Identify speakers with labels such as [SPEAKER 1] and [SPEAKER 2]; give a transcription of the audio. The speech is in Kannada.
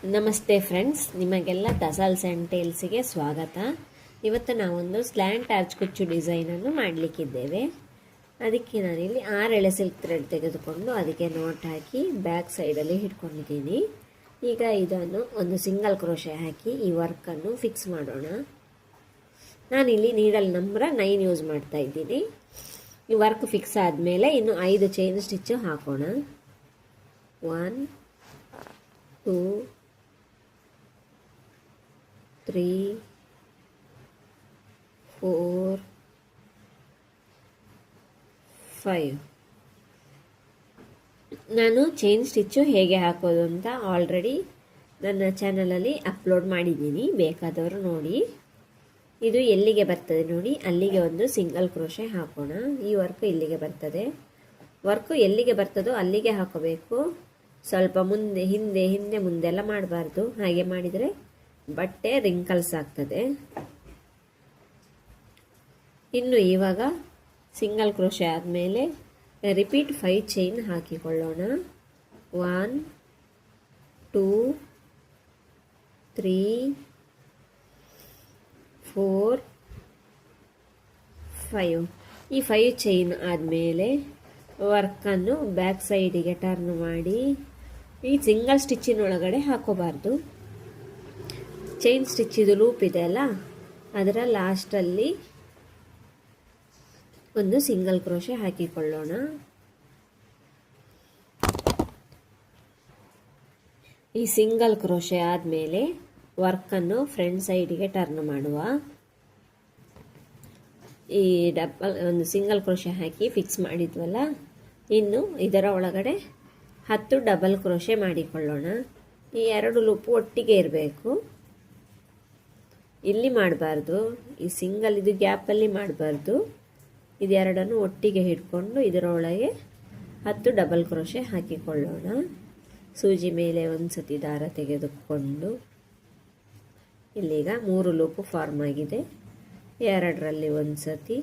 [SPEAKER 1] ನಮಸ್ತೆ ಫ್ರೆಂಡ್ಸ್, ನಿಮಗೆಲ್ಲ ಟಸಲ್ಸ್ ಆ್ಯಂಡ್ ಟೇಲ್ಸಿಗೆ ಸ್ವಾಗತ. ಇವತ್ತು ನಾವೊಂದು ಸ್ಲ್ಯಾಂಟ್ ಆರ್ಚ್ ಕುಚ್ಚು ಡಿಸೈನನ್ನು ಮಾಡಲಿಕ್ಕಿದ್ದೇವೆ. ಅದಕ್ಕೆ ನಾನಿಲ್ಲಿ 6 ಎಳೆ ಸಿಲ್ಕ್ ಥ್ರೆಡ್ ತೆಗೆದುಕೊಂಡು ಅದಕ್ಕೆ ನಾಟ್ ಹಾಕಿ ಬ್ಯಾಕ್ ಸೈಡಲ್ಲಿ ಹಿಡ್ಕೊಂಡಿದ್ದೀನಿ. ಈಗ ಇದನ್ನು ಒಂದು ಸಿಂಗಲ್ ಕ್ರೋಶೆ ಹಾಕಿ ಈ ವರ್ಕನ್ನು ಫಿಕ್ಸ್ ಮಾಡೋಣ. ನಾನಿಲ್ಲಿ ನೀಡಲ್ ನಂಬರ್ 9 ಯೂಸ್ ಮಾಡ್ತಾ ಇದ್ದೀನಿ. ಈ ವರ್ಕ್ ಫಿಕ್ಸ್ ಆದಮೇಲೆ ಇನ್ನು 5 ಚೈನ್ ಸ್ಟಿಚ್ಚು ಹಾಕೋಣ. 1 2 3 4 5. ನಾನು ಚೈನ್ ಸ್ಟಿಚ್ಚು ಹೇಗೆ ಹಾಕೋದು ಅಂತ ಆಲ್ರೆಡಿ ನನ್ನ ಚಾನಲಲ್ಲಿ ಅಪ್ಲೋಡ್ ಮಾಡಿದ್ದೀನಿ, ಬೇಕಾದವರು ನೋಡಿ. ಇದು ಎಲ್ಲಿಗೆ ಬರ್ತದೆ ನೋಡಿ, ಅಲ್ಲಿಗೆ ಒಂದು ಸಿಂಗಲ್ ಕ್ರೋಶೆ ಹಾಕೋಣ. ಈ ವರ್ಕ್ ಇಲ್ಲಿಗೆ ಬರ್ತದೆ. ವರ್ಕು ಎಲ್ಲಿಗೆ ಬರ್ತದೋ ಅಲ್ಲಿಗೆ ಹಾಕೋಬೇಕು. ಸ್ವಲ್ಪ ಮುಂದೆ ಹಿಂದೆ ಮುಂದೆಲ್ಲ ಮಾಡಬಾರ್ದು. ಹಾಗೆ ಮಾಡಿದರೆ ಬಟ್ಟೆ ರಿಂಕಲ್ಸ್ ಆಗ್ತದೆ. ಇನ್ನು ಇವಾಗ ಸಿಂಗಲ್ ಕ್ರೋಶೆ ಆದಮೇಲೆ ರಿಪೀಟ್ 5 ಚೈನ್ ಹಾಕಿಕೊಳ್ಳೋಣ. 1 2 3 4 5. ಈ 5 ಚೈನ್ ಆದಮೇಲೆ ವರ್ಕನ್ನು ಬ್ಯಾಕ್ ಸೈಡಿಗೆ ಟರ್ನ್ ಮಾಡಿ ಈ ಸಿಂಗಲ್ ಸ್ಟಿಚ್ಚಿನೊಳಗಡೆ ಹಾಕೋಬಾರ್ದು. ಚೈನ್ ಸ್ಟಿಚ್ಚಿದು ಲೂಪ್ ಇದೆ ಅಲ್ಲ, ಅದರ ಲಾಸ್ಟಲ್ಲಿ ಒಂದು ಸಿಂಗಲ್ ಕ್ರೋಶೆ ಹಾಕಿಕೊಳ್ಳೋಣ. ಈ ಸಿಂಗಲ್ ಕ್ರೋಶೆ ಆದಮೇಲೆ ವರ್ಕನ್ನು ಫ್ರಂಟ್ ಸೈಡಿಗೆ ಟರ್ನ್ ಮಾಡುವ. ಈ ಒಂದು ಸಿಂಗಲ್ ಕ್ರೋಶೆ ಹಾಕಿ ಫಿಕ್ಸ್ ಮಾಡಿದ್ವಲ್ಲ, ಇನ್ನು ಇದರ ಒಳಗಡೆ 10 ಡಬಲ್ ಕ್ರೋಶೆ ಮಾಡಿಕೊಳ್ಳೋಣ. ಈ 2 ಲೂಪು ಒಟ್ಟಿಗೆ ಇರಬೇಕು, ಇಲ್ಲಿ ಮಾಡಬಾರ್ದು. ಈ ಸಿಂಗಲ್ ಇದು ಗ್ಯಾಪಲ್ಲಿ ಮಾಡಬಾರ್ದು. ಇದೆರಡನ್ನು ಒಟ್ಟಿಗೆ ಹಿಡ್ಕೊಂಡು ಇದರೊಳಗೆ 10 ಡಬಲ್ ಕ್ರೋಶೆ ಹಾಕಿಕೊಳ್ಳೋಣ. ಸೂಜಿ ಮೇಲೆ ಒಂದು ಸತಿ ದಾರ ತೆಗೆದುಕೊಂಡು ಇಲ್ಲೀಗ 3 ಲೂಪು ಫಾರ್ಮ್ ಆಗಿದೆ. 2ರಲ್ಲಿ ಒಂದು ಸತಿ